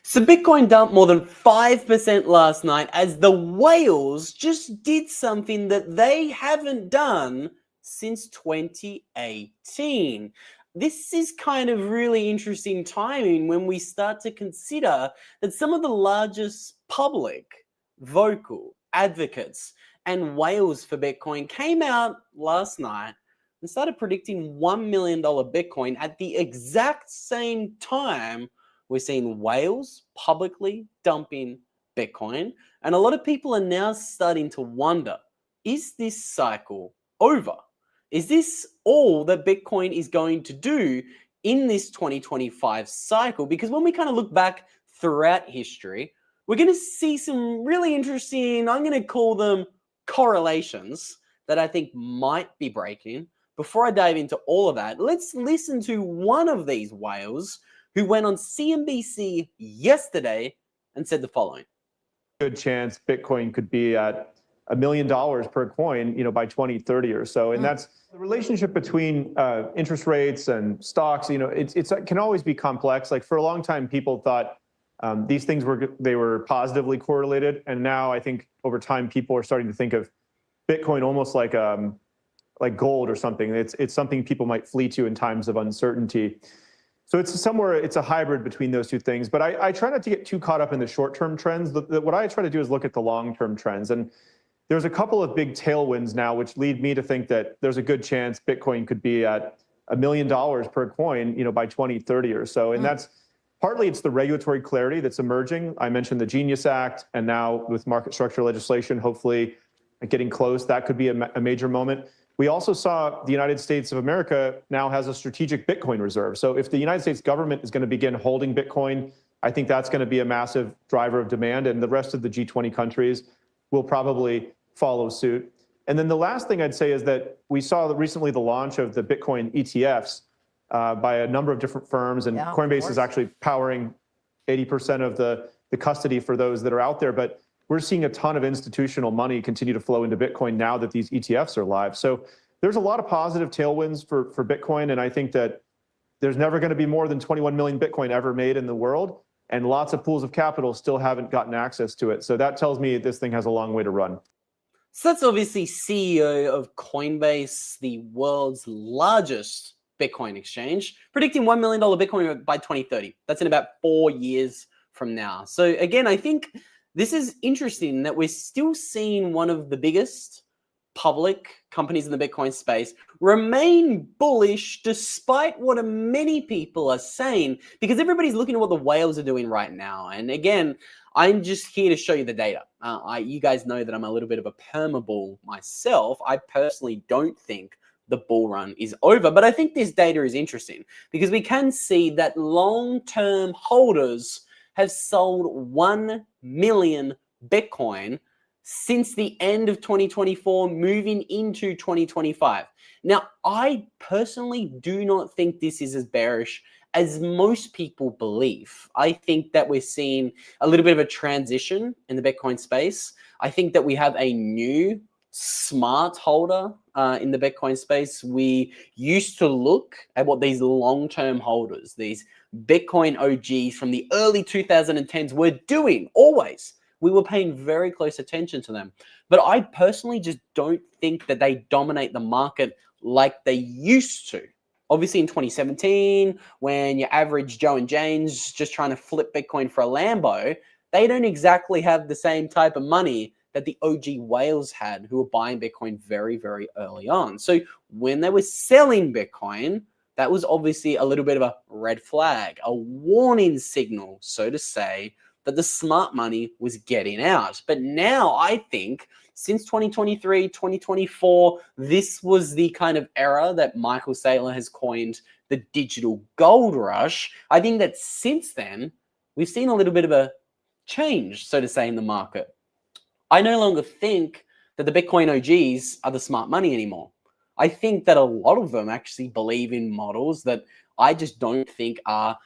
So Bitcoin dumped more than 5% last night as the whales just did something that they haven't done since 2018. This is kind of really interesting timing when we start to consider that some of the largest public, vocal advocates and whales for Bitcoin came out last night and started predicting $1 million Bitcoin at the exact same time we're seeing whales publicly dumping Bitcoin. And a lot of people are now starting to wonder, is this cycle over? Is this all that Bitcoin is going to do in this 2025 cycle? Because when we kind of look back throughout history, we're going to see some really interesting, I'm going to call them correlations that I think might be breaking. Before I dive into all of that, let's listen to one of these whales who went on CNBC yesterday and said the following. Good chance Bitcoin could be at $1 million per coin, by 2030 or so. And that's the relationship between interest rates and stocks. It can always be complex. Like for a long time, people thought these things were positively correlated. And now I think over time, people are starting to think of Bitcoin almost like gold or something. It's something people might flee to in times of uncertainty. So it's a hybrid between those two things. But I try not to get too caught up in the short-term trends. What I try to do is look at the long-term trends. And there's a couple of big tailwinds now, which lead me to think that there's a good chance Bitcoin could be at $1 million per coin, by 2030 or so. And that's partly it's the regulatory clarity that's emerging. I mentioned the Genius Act, and now with market structure legislation, hopefully getting close, that could be a major moment. We also saw the United States of America now has a strategic Bitcoin reserve. So if the United States government is going to begin holding Bitcoin, I think that's going to be a massive driver of demand, and the rest of the G20 countries will probably follow suit. And then the last thing I'd say is that we saw recently the launch of the Bitcoin ETFs by a number of different firms, and Coinbase is actually powering 80% of the custody for those that are out there. But we're seeing a ton of institutional money continue to flow into Bitcoin now that these ETFs are live. So there's a lot of positive tailwinds for Bitcoin. And I think that there's never going to be more than 21 million Bitcoin ever made in the world. And lots of pools of capital still haven't gotten access to it. So that tells me this thing has a long way to run. So that's obviously CEO of Coinbase, the world's largest Bitcoin exchange, predicting $1 million Bitcoin by 2030. That's in about 4 years from now. So again, I think this is interesting that we're still seeing one of the biggest public companies in the Bitcoin space remain bullish despite what many people are saying, because everybody's looking at what the whales are doing right now. And again, I'm just here to show you the data. You guys know that I'm a little bit of a permabull myself. I personally don't think the bull run is over, but I think this data is interesting because we can see that long-term holders have sold 1 million Bitcoin since the end of 2024, moving into 2025. Now, I personally do not think this is as bearish as most people believe. I think that we're seeing a little bit of a transition in the Bitcoin space. I think that we have a new smart holder in the Bitcoin space. We used to look at what these long-term holders, these Bitcoin OGs from the early 2010s were doing always. We were paying very close attention to them. But I personally just don't think that they dominate the market like they used to. Obviously in 2017, when your average Joe and Jane's just trying to flip Bitcoin for a Lambo, they don't exactly have the same type of money that the OG whales had who were buying Bitcoin very, very early on. So when they were selling Bitcoin, that was obviously a little bit of a red flag, a warning signal, so to say, that the smart money was getting out. But now I think since 2023, 2024, this was the kind of era that Michael Saylor has coined the digital gold rush. I think that since then, we've seen a little bit of a change, so to say, in the market. I no longer think that the Bitcoin OGs are the smart money anymore. I think that a lot of them actually believe in models that I just don't think are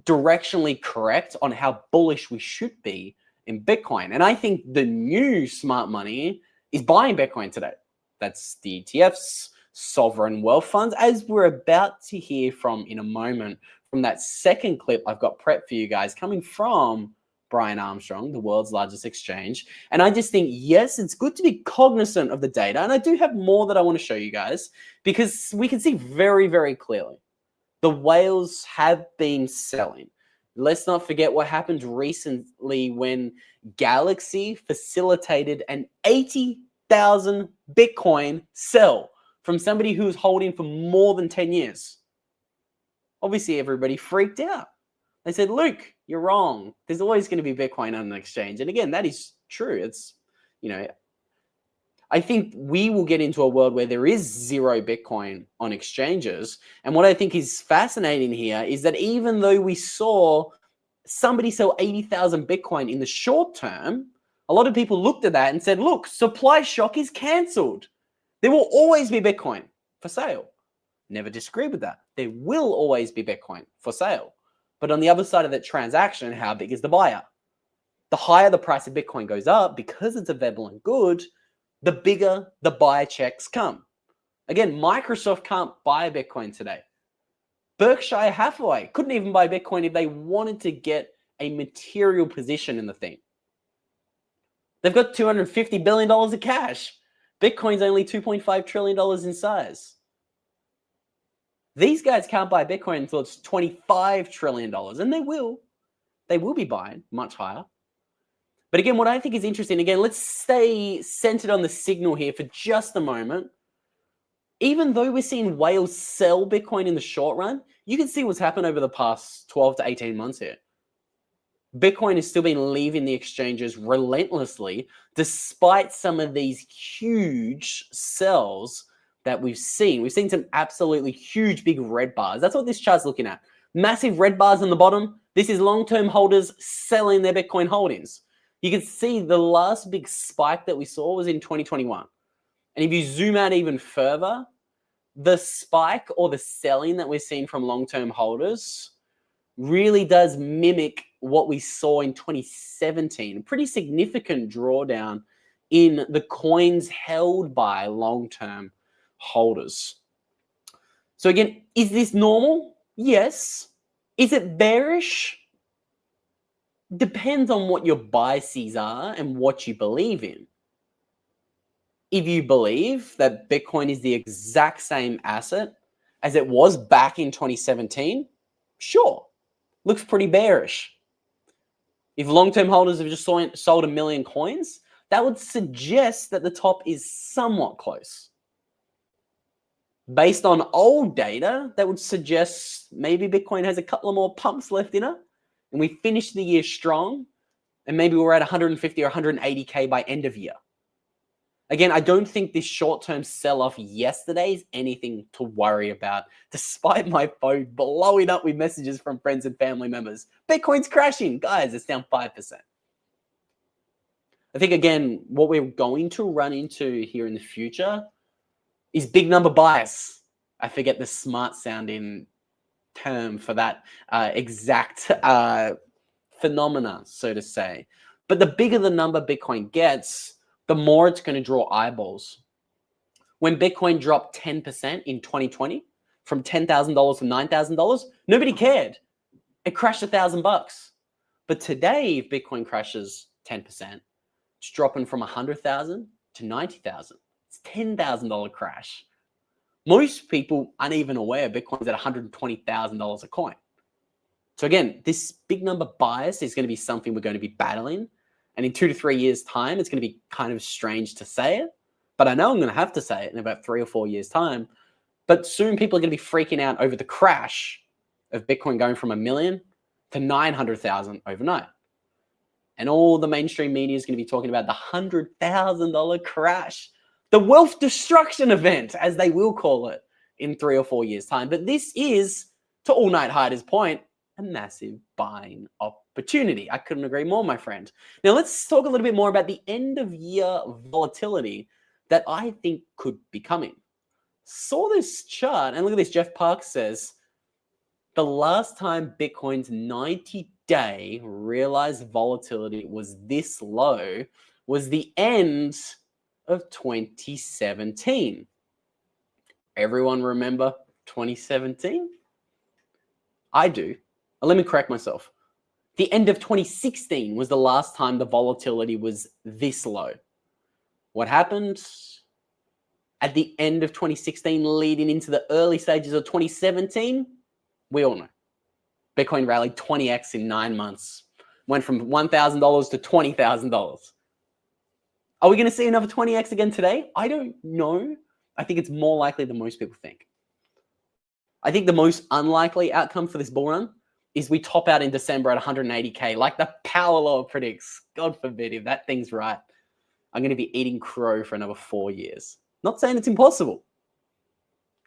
directionally correct on how bullish we should be in Bitcoin. And I think the new smart money is buying Bitcoin today. That's the ETFs, sovereign wealth funds, as we're about to hear from in a moment from that second clip I've got prepped for you guys coming from Brian Armstrong, the world's largest exchange. And I just think, yes, it's good to be cognizant of the data. And I do have more that I want to show you guys because we can see very, very clearly the whales have been selling. Let's not forget what happened recently when Galaxy facilitated an 80,000 Bitcoin sell from somebody who was holding for more than 10 years. Obviously, everybody freaked out. They said, Luke, you're wrong. There's always going to be Bitcoin on an exchange. And again, that is true. It's, I think we will get into a world where there is zero Bitcoin on exchanges. And what I think is fascinating here is that even though we saw somebody sell 80,000 Bitcoin in the short term, a lot of people looked at that and said, look, supply shock is canceled. There will always be Bitcoin for sale. Never disagree with that. There will always be Bitcoin for sale. But on the other side of that transaction, how big is the buyer? The higher the price of Bitcoin goes up, because it's available and good, the bigger the buyer checks come. Again, Microsoft can't buy Bitcoin today. Berkshire Hathaway couldn't even buy Bitcoin if they wanted to get a material position in the thing. They've got $250 billion of cash. Bitcoin's only $2.5 trillion in size. These guys can't buy Bitcoin until it's $25 trillion, and they will. They will be buying much higher. But again, what I think is interesting, again, let's stay centered on the signal here for just a moment. Even though we're seeing whales sell Bitcoin in the short run, you can see what's happened over the past 12 to 18 months here. Bitcoin has still been leaving the exchanges relentlessly, despite some of these huge sells that we've seen. We've seen some absolutely huge, big red bars. That's what this chart's looking at. Massive red bars on the bottom. This is long-term holders selling their Bitcoin holdings. You can see the last big spike that we saw was in 2021. And if you zoom out even further, the spike or the selling that we're seeing from long-term holders really does mimic what we saw in 2017. A pretty significant drawdown in the coins held by long-term holders. So again, is this normal? Yes. Is it bearish? Depends on what your biases are and what you believe in. If you believe that Bitcoin is the exact same asset as it was back in 2017, sure, looks pretty bearish. If long-term holders have just sold 1 million coins, that would suggest that the top is somewhat close. Based on old data, that would suggest maybe Bitcoin has a couple of more pumps left in it, and we finish the year strong, and maybe we're at 150 or 180K by end of year. Again, I don't think this short-term sell-off yesterday is anything to worry about, despite my phone blowing up with messages from friends and family members. Bitcoin's crashing. Guys, it's down 5%. I think, again, what we're going to run into here in the future is big number bias. I forget the smart-sounding term for that exact phenomena, so to say. But the bigger the number Bitcoin gets, the more it's going to draw eyeballs. When Bitcoin dropped 10% in 2020, from $10,000 to $9,000, nobody cared. It crashed $1,000. But today, if Bitcoin crashes 10%, it's dropping from 100,000 to 90,000. It's $10,000 crash. Most people aren't even aware Bitcoin's at $120,000 a coin. So again, this big number bias is going to be something we're going to be battling. And in 2 to 3 years' time, it's going to be kind of strange to say it. But I know I'm going to have to say it in about 3 or 4 years' time. But soon people are going to be freaking out over the crash of Bitcoin going from 1 million to 900,000 overnight. And all the mainstream media is going to be talking about the $100,000 crash, the wealth destruction event, as they will call it, in 3 or 4 years' time. But this is, to All Night Hider's point, a massive buying opportunity. I couldn't agree more, my friend. Now, let's talk a little bit more about the end-of-year volatility that I think could be coming. Saw this chart, and look at this. Jeff Park says, the last time Bitcoin's 90-day realized volatility was this low was the end of 2017. Everyone remember 2017? I do. Let me correct myself. The end of 2016 was the last time the volatility was this low. What happened at the end of 2016 leading into the early stages of 2017? We all know. Bitcoin rallied 20x in 9 months. Went from $1,000 to $20,000. Are we going to see another 20x again today? I don't know. I think it's more likely than most people think. I think the most unlikely outcome for this bull run is we top out in December at 180K, like the power law predicts. God forbid, if that thing's right, I'm going to be eating crow for another 4 years. Not saying it's impossible.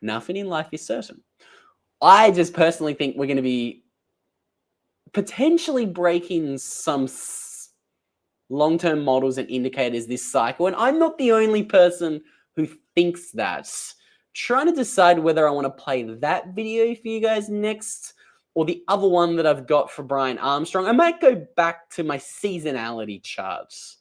Nothing in life is certain. I just personally think we're going to be potentially breaking some long-term models and indicators this cycle. And I'm not the only person who thinks that. Trying to decide whether I want to play that video for you guys next or the other one that I've got for Brian Armstrong. I might go back to my seasonality charts.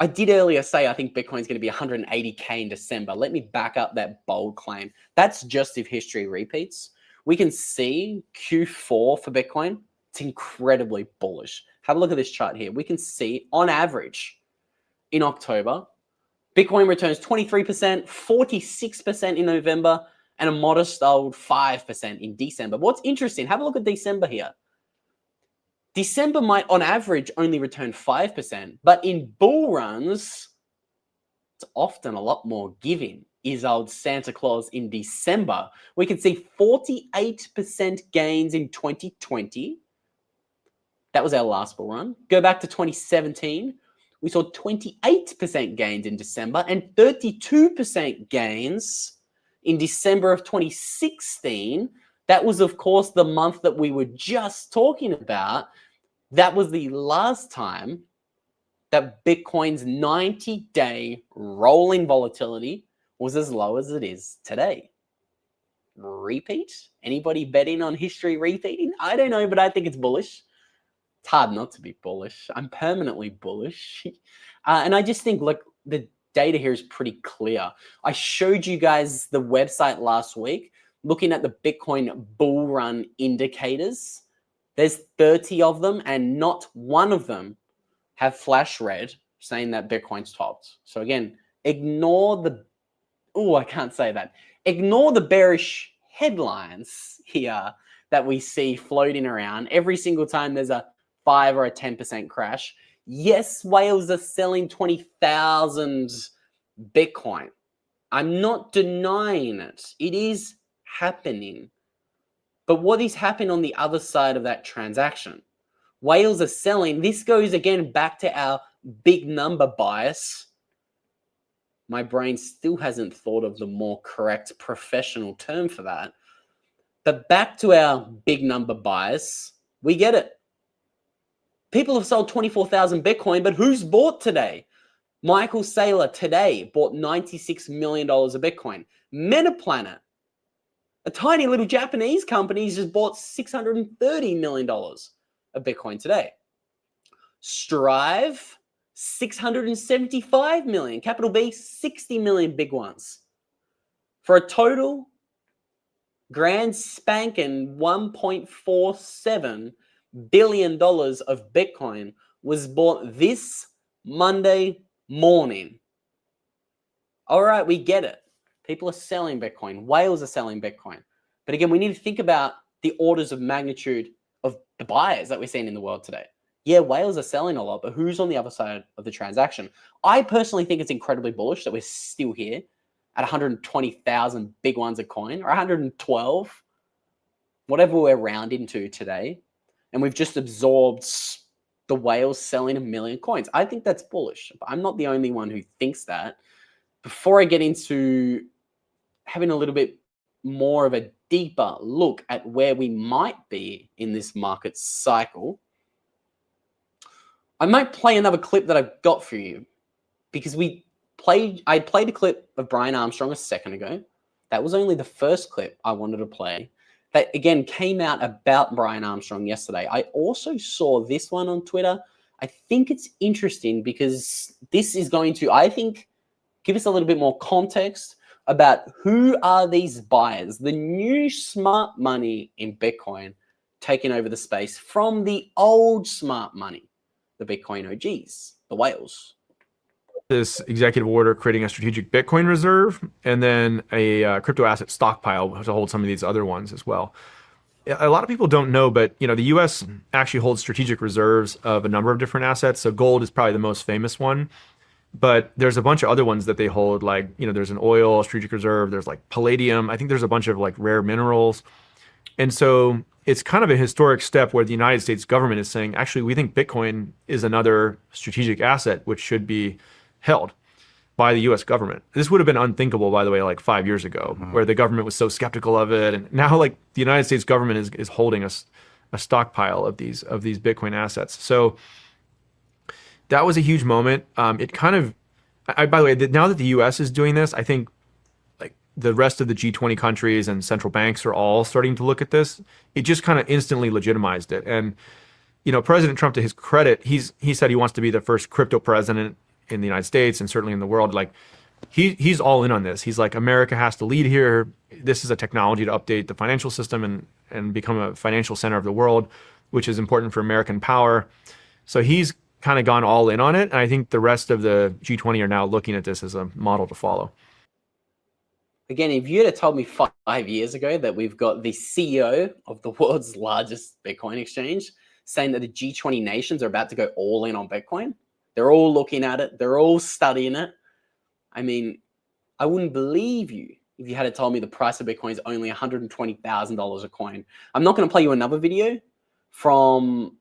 I did earlier say I think Bitcoin's going to be 180K in December. Let me back up that bold claim. That's just if history repeats. We can see Q4 for Bitcoin. It's incredibly bullish. Have a look at this chart here. We can see on average in October, Bitcoin returns 23%, 46% in November, and a modest old 5% in December. What's interesting, have a look at December here. December might, on average, only return 5%, but in bull runs, it's often a lot more giving. Is old Santa Claus in December. We can see 48% gains in 2020. That was our last bull run. Go back to 2017. We saw 28% gains in December and 32% gains in December of 2016. That was, of course, the month that we were just talking about. That was the last time that Bitcoin's 90-day rolling volatility was as low as it is today. Repeat? Anybody betting on history repeating? I don't know, but I think it's bullish. It's hard not to be bullish. I'm permanently bullish. And I just think, look, the data here is pretty clear. I showed you guys the website last week, looking at the Bitcoin bull run indicators. There's 30 of them, and not one of them have flash red saying that Bitcoin's topped. So again, ignore the, I can't say that. Ignore the bearish headlines here that we see floating around every single time there's a 5 or a 10% crash. Yes, whales are selling 20,000 Bitcoin. I'm not denying it. It is happening. But what is happening on the other side of that transaction? Whales are selling. This goes again back to our big number bias. My brain still hasn't thought of the more correct professional term for that. But back to our big number bias, we get it. People have sold 24,000 Bitcoin, but who's bought today? Michael Saylor today bought $96 million of Bitcoin. Metaplanet, a tiny little Japanese company, just bought $630 million of Bitcoin today. Strive, 675 million. Capital B, 60 million big ones. For a total grand spanking $1.47 billion of Bitcoin was bought this Monday morning. All right, we get it. People are selling Bitcoin. Whales are selling Bitcoin. But again, we need to think about the orders of magnitude of the buyers that we're seeing in the world today. Yeah, whales are selling a lot, but who's on the other side of the transaction? I personally think it's incredibly bullish that we're still here at 120,000 big ones a coin, or 112, whatever we're rounding to today. And we've just absorbed the whales selling 1 million coins. I think that's bullish. But I'm not the only one who thinks that. Before I get into having a little bit more of a deeper look at where we might be in this market cycle, I might play another clip that I've got for you, because I played a clip of Brian Armstrong a second ago. That was only the first clip I wanted to play. That again came out about Brian Armstrong yesterday. I also saw this one on Twitter. I think it's interesting because this is going to, I think, give us a little bit more context about who are these buyers, the new smart money in Bitcoin taking over the space from the old smart money, the Bitcoin OGs, the whales. This executive order creating a strategic Bitcoin reserve and then a crypto asset stockpile to hold some of these other ones as well. A lot of people don't know, but the U.S. actually holds strategic reserves of a number of different assets. So gold is probably the most famous one, but there's a bunch of other ones that they hold. Like there's an oil strategic reserve. There's like palladium. I think there's a bunch of like rare minerals, and so it's kind of a historic step where the United States government is saying, actually, we think Bitcoin is another strategic asset which should be held by the U.S. government. This would have been unthinkable, by the way, like 5 years ago, where the government was so skeptical of it, and now like the United States government is holding a stockpile of these Bitcoin assets. So that was a huge moment. It kind of, by the way, now that the U.S. is doing this, I think like the rest of the G20 countries and central banks are all starting to look at this. It just kind of instantly legitimized it. And President Trump, to his credit, he said he wants to be the first crypto president in the United States and certainly in the world. Like he's all in on this. He's like, America has to lead here. This is a technology to update the financial system and become a financial center of the world, which is important for American power. So he's kind of gone all in on it. And I think the rest of the G20 are now looking at this as a model to follow. Again, if you had told me 5 years ago that we've got the CEO of the world's largest Bitcoin exchange saying that the G20 nations are about to go all in on Bitcoin, they're all looking at it. They're all studying it. I mean, I wouldn't believe you if you had told me the price of Bitcoin is only $120,000 a coin. I'm not going to play you another video from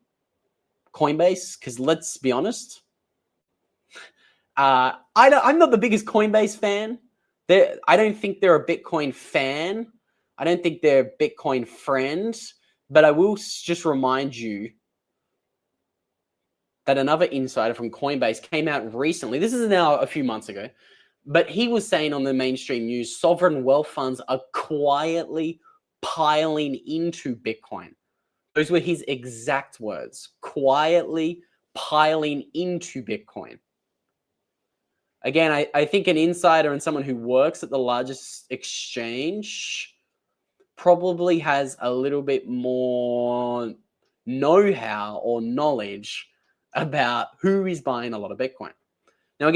Coinbase because let's be honest, I'm not the biggest Coinbase fan. I don't think they're a Bitcoin fan. I don't think they're a Bitcoin friend. But I will just remind you that another insider from Coinbase came out recently. This is now a few months ago, but he was saying on the mainstream news, sovereign wealth funds are quietly piling into Bitcoin. Those were his exact words, quietly piling into Bitcoin. Again, I think an insider and someone who works at the largest exchange probably has a little bit more know-how or knowledge about who is buying a lot of Bitcoin. Now,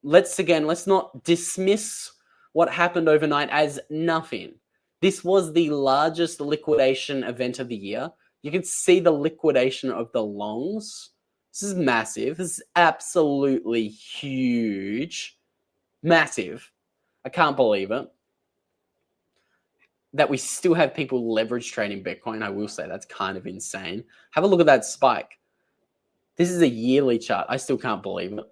let's not dismiss what happened overnight as nothing. This was the largest liquidation event of the year. You can see the liquidation of the longs. This is massive. This is absolutely huge. Massive. I can't believe it. That we still have people leverage trading Bitcoin. I will say that's kind of insane. Have a look at that spike. This is a yearly chart. I still can't believe it,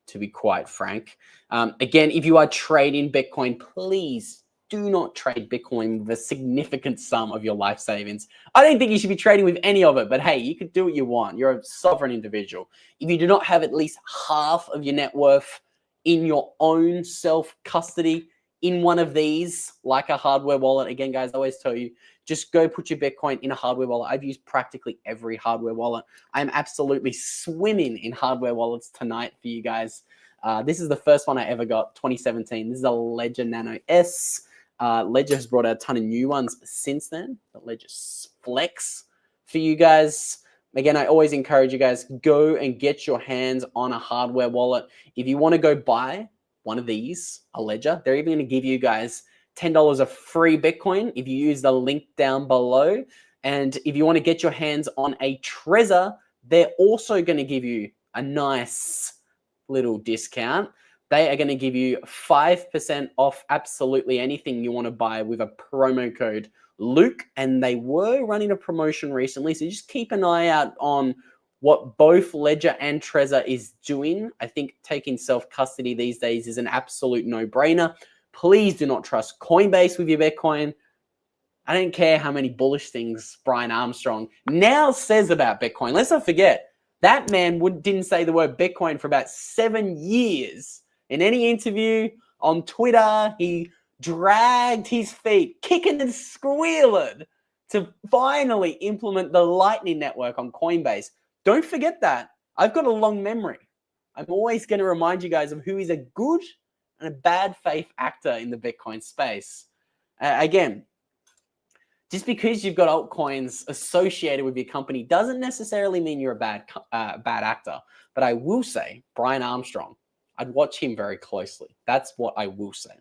to be quite frank. Again, if you are trading Bitcoin, please do not trade Bitcoin with a significant sum of your life savings. I don't think you should be trading with any of it, but hey, you could do what you want. You're a sovereign individual. If you do not have at least half of your net worth in your own self-custody in one of these, like a hardware wallet, again, guys, I always tell you, just go put your Bitcoin in a hardware wallet. I've used practically every hardware wallet. I'm absolutely swimming in hardware wallets tonight for you guys. This is the first one I ever got, 2017. This is a Ledger Nano S. Ledger has brought out a ton of new ones since then. The Ledger Flex for you guys. Again, I always encourage you guys, go and get your hands on a hardware wallet. If you want to go buy one of these, a Ledger, they're even going to give you guys $10 of free Bitcoin if you use the link down below. And if you want to get your hands on a Trezor, they're also going to give you a nice little discount. They are going to give you 5% off absolutely anything you want to buy with a promo code Luke. And they were running a promotion recently, so just keep an eye out on what both Ledger and Trezor is doing. I think taking self-custody these days is an absolute no-brainer. Please do not trust Coinbase with your Bitcoin. I don't care how many bullish things Brian Armstrong now says about Bitcoin. Let's not forget, that man didn't say the word Bitcoin for about 7 years. In any interview on Twitter, he dragged his feet, kicking and squealing, to finally implement the Lightning Network on Coinbase. Don't forget that. I've got a long memory. I'm always going to remind you guys of who is a good and a bad faith actor in the Bitcoin space. Again, just because you've got altcoins associated with your company doesn't necessarily mean you're a bad actor. But I will say, Brian Armstrong, I'd watch him very closely. That's what I will say.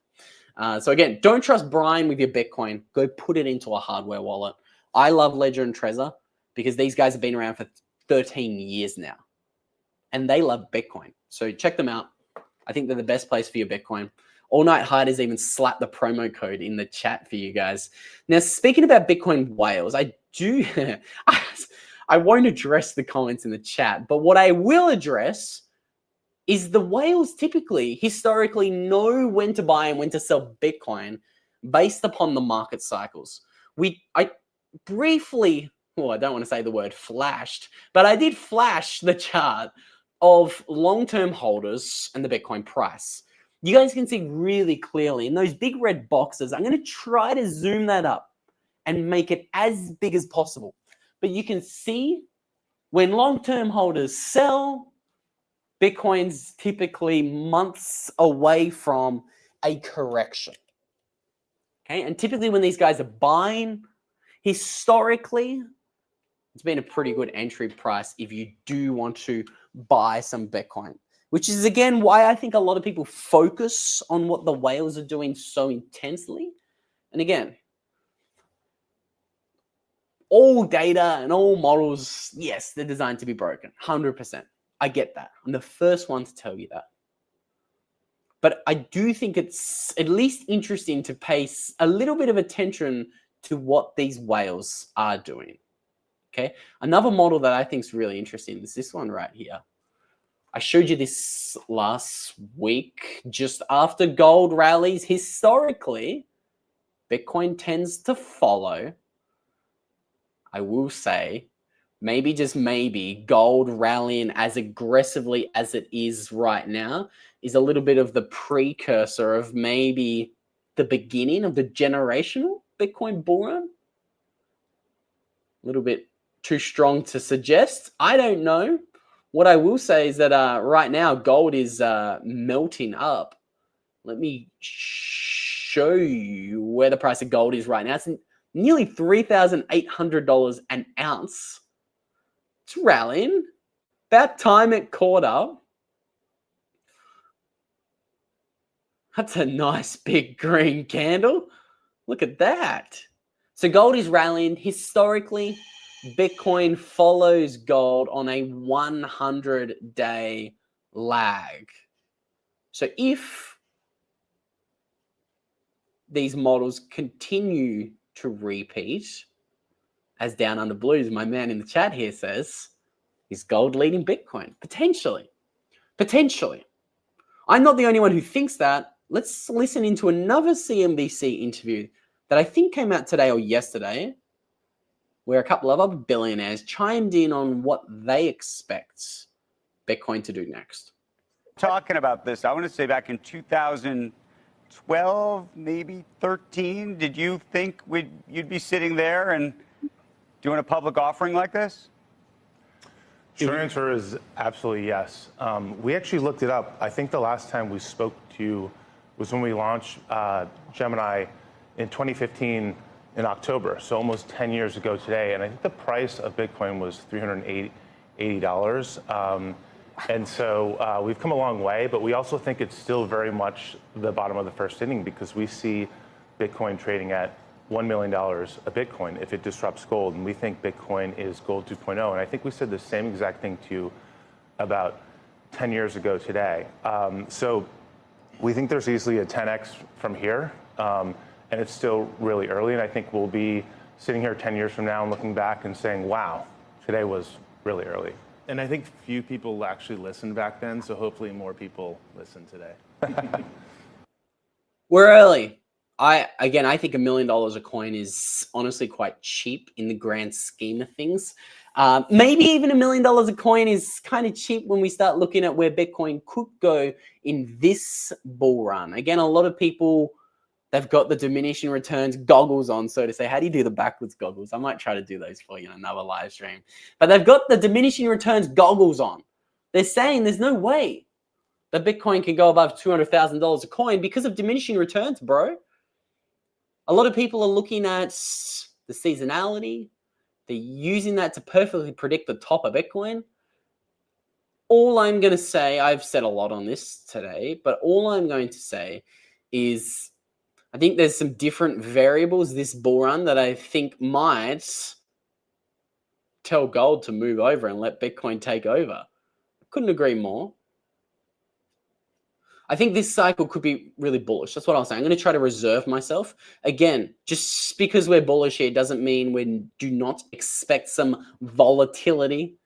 So again, don't trust Brian with your Bitcoin. Go put it into a hardware wallet. I love Ledger and Trezor because these guys have been around for 13 years now. And they love Bitcoin. So check them out. I think they're the best place for your Bitcoin. All Night Hiders even slapped the promo code in the chat for you guys. Now, speaking about Bitcoin whales, I won't address the comments in the chat, but what I will address is the whales typically, historically, know when to buy and when to sell Bitcoin based upon the market cycles. I briefly, well, I don't want to say the word flashed, but I did flash the chart of long-term holders and the Bitcoin price. You guys can see really clearly in those big red boxes. I'm going to try to zoom that up and make it as big as possible. But you can see when long-term holders sell, Bitcoin's typically months away from a correction. Okay, and typically when these guys are buying, historically, it's been a pretty good entry price if you do want to buy some Bitcoin, which is, again, why I think a lot of people focus on what the whales are doing so intensely. And again, all data and all models, yes, they're designed to be broken, 100%. I get that. I'm the first one to tell you that. But I do think it's at least interesting to pay a little bit of attention to what these whales are doing. Okay, another model that I think is really interesting is this one right here. I showed you this last week, just after gold rallies. Historically, Bitcoin tends to follow. I will say, maybe, just maybe, gold rallying as aggressively as it is right now is a little bit of the precursor of maybe the beginning of the generational Bitcoin bull run. A little bit too strong to suggest. I don't know. What I will say is that right now gold is melting up. Let me show you where the price of gold is right now. It's nearly $3,800 an ounce. It's rallying. About time it caught up. That's a nice big green candle. Look at that. So gold is rallying. Historically, Bitcoin follows gold on a 100-day lag. So if these models continue to repeat, as Down Under Blues, my man in the chat here says, is gold leading Bitcoin? Potentially. Potentially. I'm not the only one who thinks that. Let's listen into another CNBC interview that I think came out today or yesterday, where a couple of other billionaires chimed in on what they expect Bitcoin to do next. Talking about this, I want to say back in 2012, maybe 13, did you think you'd be sitting there and doing a public offering like this? Short answer is absolutely yes. We actually looked it up. I think the last time we spoke to you was when we launched Gemini in 2015 in October, so almost 10 years ago today. And I think the price of Bitcoin was $380. And so we've come a long way, but we also think it's still very much the bottom of the first inning because we see Bitcoin trading at $1 million a Bitcoin if it disrupts gold. And we think Bitcoin is gold 2.0. And I think we said the same exact thing to you about 10 years ago today. So we think there's easily a 10x from here. And it's still really early. And I think we'll be sitting here 10 years from now and looking back and saying, wow, today was really early. And I think few people actually listened back then, so hopefully more people listen today. We're early. I think $1 million a coin is honestly quite cheap in the grand scheme of things. Maybe even $1 million a coin is kind of cheap when we start looking at where Bitcoin could go in this bull run. Again, a lot of people, they've got the diminishing returns goggles on, so to say. How do you do the backwards goggles? I might try to do those for you in another live stream. But they've got the diminishing returns goggles on. They're saying there's no way that Bitcoin can go above $200,000 a coin because of diminishing returns, bro. A lot of people are looking at the seasonality. They're using that to perfectly predict the top of Bitcoin. All I'm going to say, I've said a lot on this today, but all I'm going to say is I think there's some different variables this bull run that I think might tell gold to move over and let Bitcoin take over. Couldn't agree more. I think this cycle could be really bullish. That's what I'll say. I'm going to try to reserve myself. Again, just because we're bullish here doesn't mean we do not expect some volatility.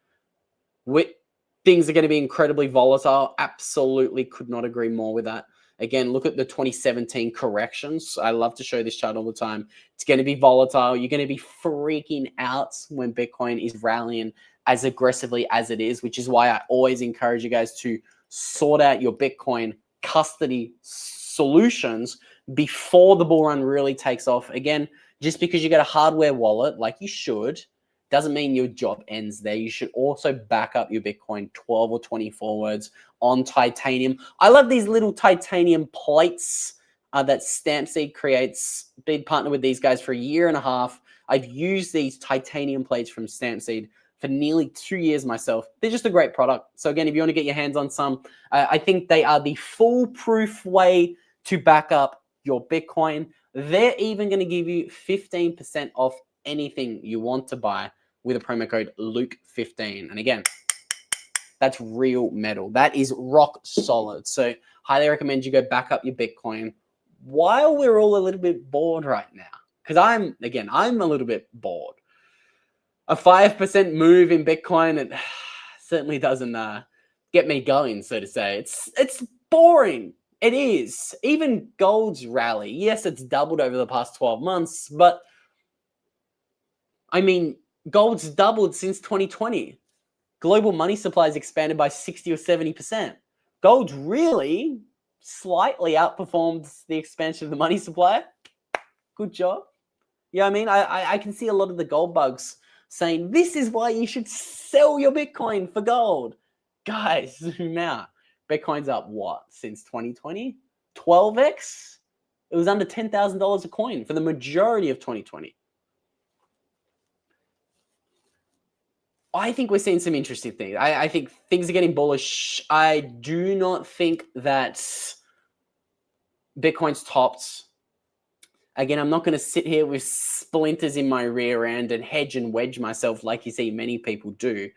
Things are going to be incredibly volatile. Absolutely could not agree more with that. Again, look at the 2017 corrections. I love to show this chart all the time. It's going to be volatile. You're going to be freaking out when Bitcoin is rallying as aggressively as it is, which is why I always encourage you guys to sort out your Bitcoin custody solutions before the bull run really takes off. Again, just because you got a hardware wallet, like you should, doesn't mean your job ends there. You should also back up your Bitcoin 12 or 20 forwards on titanium. I love these little titanium plates that Stampseed creates. Big partner with these guys for 1.5 years. I've used these titanium plates from Stampseed for nearly 2 years myself. They're just a great product. So again, if you want to get your hands on some, I think they are the foolproof way to back up your Bitcoin. They're even going to give you 15% off anything you want to buy with a promo code Luke15. And again, that's real metal. That is rock solid. So highly recommend you go back up your Bitcoin while we're all a little bit bored right now. Because I'm a little bit bored. A 5% move in Bitcoin, it certainly doesn't get me going, so to say. It's boring. It is. Even gold's rally. Yes, it's doubled over the past 12 months, but I mean, gold's doubled since 2020. Global money supply has expanded by 60 or 70%. Gold's really slightly outperformed the expansion of the money supply. Good job. Yeah, I mean, I can see a lot of the gold bugs saying, this is why you should sell your Bitcoin for gold. Guys, zoom out. Bitcoin's up what since 2020? 12x? It was under $10,000 a coin for the majority of 2020. I think we're seeing some interesting things. I think things are getting bullish. I do not think that Bitcoin's topped. Again, I'm not going to sit here with splinters in my rear end and hedge and wedge myself like you see many people do.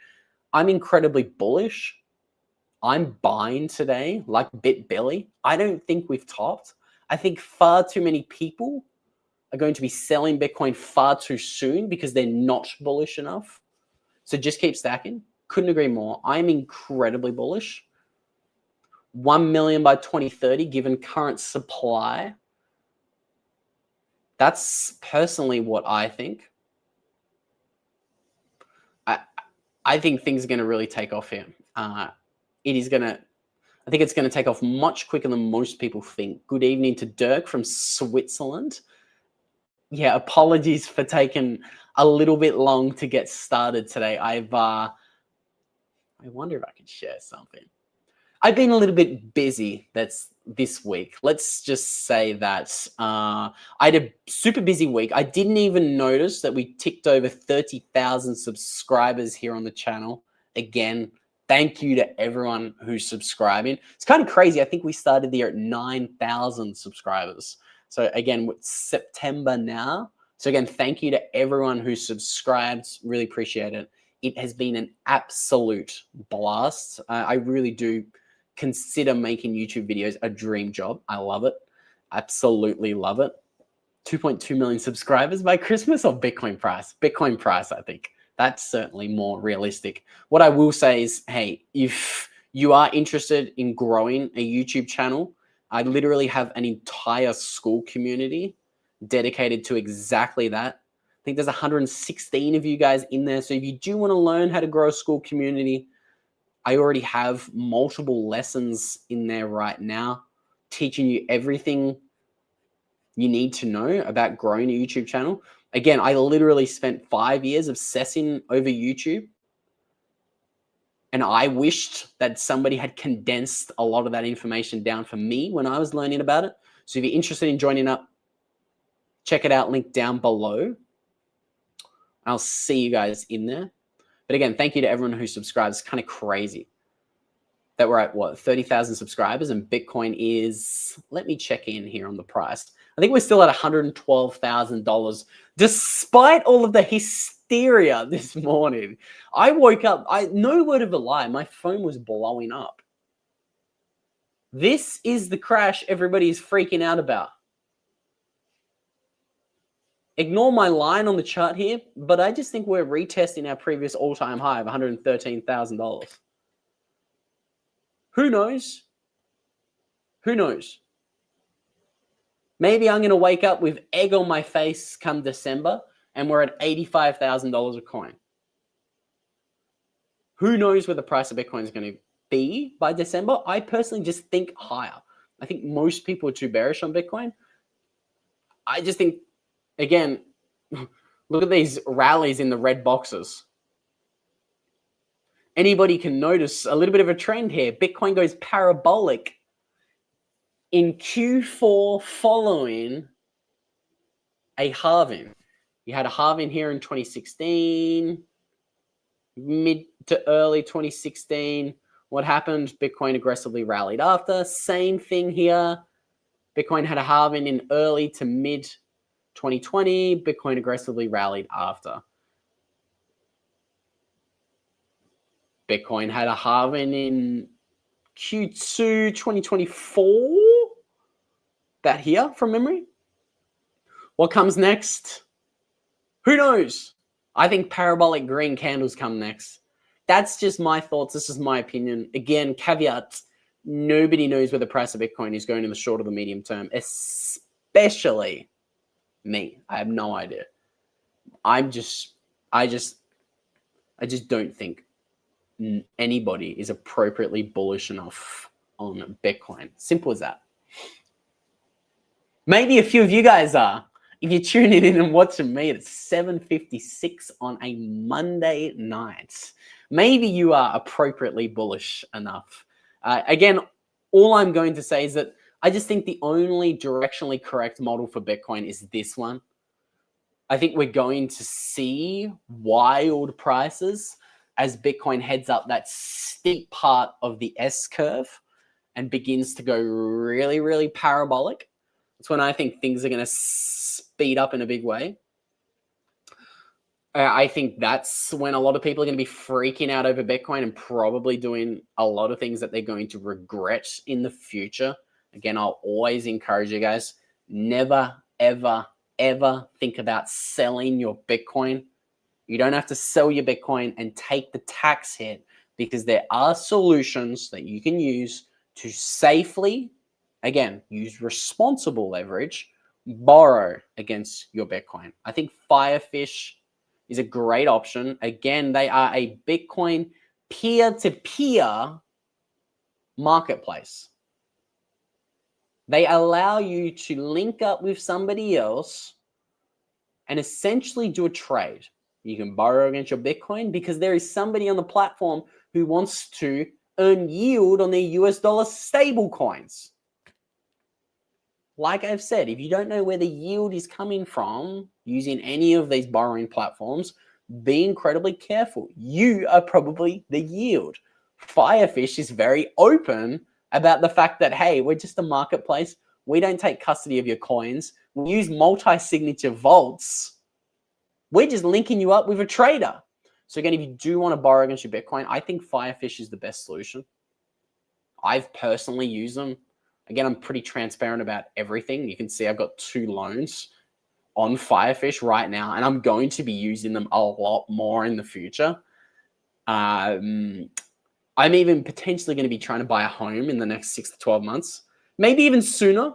I'm incredibly bullish. I'm buying today like BitBelly. I don't think we've topped. I think far too many people are going to be selling Bitcoin far too soon because they're not bullish enough. So just keep stacking. Couldn't agree more. I'm incredibly bullish. 1 million by 2030, given current supply. That's personally what I think. I think things are going to really take off here. I think it's going to take off much quicker than most people think. Good evening to Dirk from Switzerland. Yeah, apologies for taking a little bit long to get started today. I wonder if I can share something. I've been a little bit busy this week. Let's just say that I had a super busy week. I didn't even notice that we ticked over 30,000 subscribers here on the channel. Again, thank you to everyone who's subscribing. It's kind of crazy. I think we started there at 9,000 subscribers. So again, it's September now. So again, thank you to everyone who subscribed. Really appreciate it. It has been an absolute blast. I really do consider making YouTube videos a dream job. I love it. Absolutely love it. 2.2 million subscribers by Christmas or Bitcoin price? Bitcoin price, I think. That's certainly more realistic. What I will say is, hey, if you are interested in growing a YouTube channel, I literally have an entire Skool community dedicated to exactly that. I think there's 116 of you guys in there. So if you do want to learn how to grow a Skool community, I already have multiple lessons in there right now, teaching you everything you need to know about growing a YouTube channel. Again, I literally spent 5 years obsessing over YouTube. And I wished that somebody had condensed a lot of that information down for me when I was learning about it. So if you're interested in joining up, check it out, link down below. I'll see you guys in there. But again, thank you to everyone who subscribes. It's kind of crazy that we're at, what, 30,000 subscribers, and Bitcoin is, let me check in here on the price. I think we're still at $112,000, despite all of the hysteria this morning. I woke up, no word of a lie, my phone was blowing up. This is the crash everybody is freaking out about. Ignore my line on the chart here, but I just think we're retesting our previous all-time high of $113,000. Who knows? Who knows? Maybe I'm going to wake up with egg on my face come December and we're at $85,000 a coin. Who knows where the price of Bitcoin is going to be by December? I personally just think higher. I think most people are too bearish on Bitcoin. I just think, again, look at these rallies in the red boxes. Anybody can notice a little bit of a trend here. Bitcoin goes parabolic in Q4 following a halving. You had a halving here in 2016, mid to early 2016. What happened? Bitcoin aggressively rallied after. Same thing here. Bitcoin had a halving in early to mid 2020. Bitcoin aggressively rallied after. Bitcoin had a halving in Q2 2024. That here from memory. What comes next? Who knows? I think parabolic green candles come next. That's just my thoughts. This is my opinion. Again, caveat, nobody knows where the price of Bitcoin is going in the short or the medium term, especially me. I have no idea. I just don't think anybody is appropriately bullish enough on Bitcoin. Simple as that. Maybe a few of you guys are. If you're tuning in and watching me at 7:56 on a Monday night, maybe you are appropriately bullish enough. Again, all I'm going to say is that I just think the only directionally correct model for Bitcoin is this one. I think we're going to see wild prices as Bitcoin heads up that steep part of the S curve and begins to go really, really parabolic. That's when I think things are going to speed up in a big way. I think that's when a lot of people are going to be freaking out over Bitcoin and probably doing a lot of things that they're going to regret in the future. Again, I'll always encourage you guys, never, ever, ever think about selling your Bitcoin. You don't have to sell your Bitcoin and take the tax hit, because there are solutions that you can use to safely, again, use responsible leverage, borrow against your Bitcoin. I think Firefish is a great option. Again, they are a Bitcoin peer-to-peer marketplace. They allow you to link up with somebody else and essentially do a trade. You can borrow against your Bitcoin because there is somebody on the platform who wants to earn yield on their US dollar stable coins. Like I've said, if you don't know where the yield is coming from using any of these borrowing platforms, be incredibly careful. You are probably the yield. Firefish is very open about the fact that, hey, we're just a marketplace. We don't take custody of your coins. We use multi-signature vaults. We're just linking you up with a trader. So again, if you do want to borrow against your Bitcoin, I think Firefish is the best solution. I've personally used them. Again, I'm pretty transparent about everything. You can see I've got 2 loans on Firefish right now, and I'm going to be using them a lot more in the future. I'm even potentially going to be trying to buy a home in the next 6 to 12 months, maybe even sooner.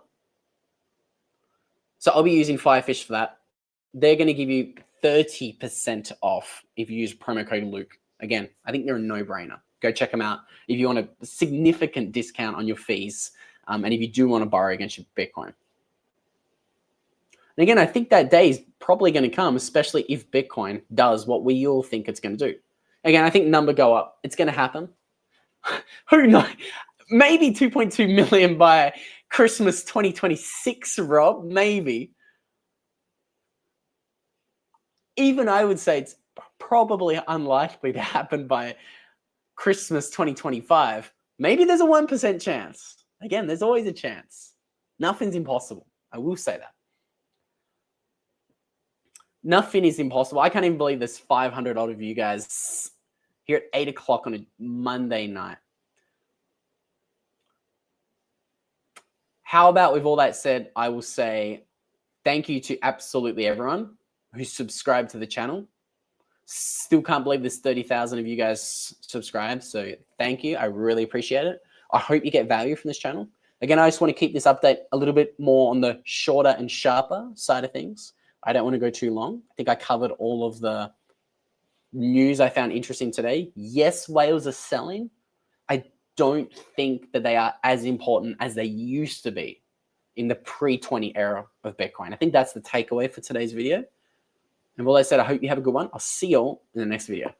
So I'll be using Firefish for that. They're going to give you 30% off if you use promo code Luke. Again, I think they're a no-brainer. Go check them out if you want a significant discount on your fees, and if you do want to borrow against your Bitcoin. And again, I think that day is probably going to come, especially if Bitcoin does what we all think it's going to do. Again, I think number go up. It's going to happen. Who knows? Maybe 2.2 million by Christmas 2026, Rob. Maybe. Even I would say it's probably unlikely to happen by Christmas 2025. Maybe there's a 1% chance. Again, there's always a chance. Nothing's impossible. I will say that. Nothing is impossible. I can't even believe there's 500 odd of you guys here at 8 o'clock on a Monday night. How about with all that said, I will say thank you to absolutely everyone who subscribed to the channel. Still can't believe there's 30,000 of you guys subscribed. So thank you. I really appreciate it. I hope you get value from this channel. Again, I just want to keep this update a little bit more on the shorter and sharper side of things. I don't want to go too long. I think I covered all of the news I found interesting today. Yes, whales are selling. I don't think that they are as important as they used to be in the pre-20 era of Bitcoin. I think that's the takeaway for today's video. And with all that said, I hope you have a good one. I'll see you all in the next video.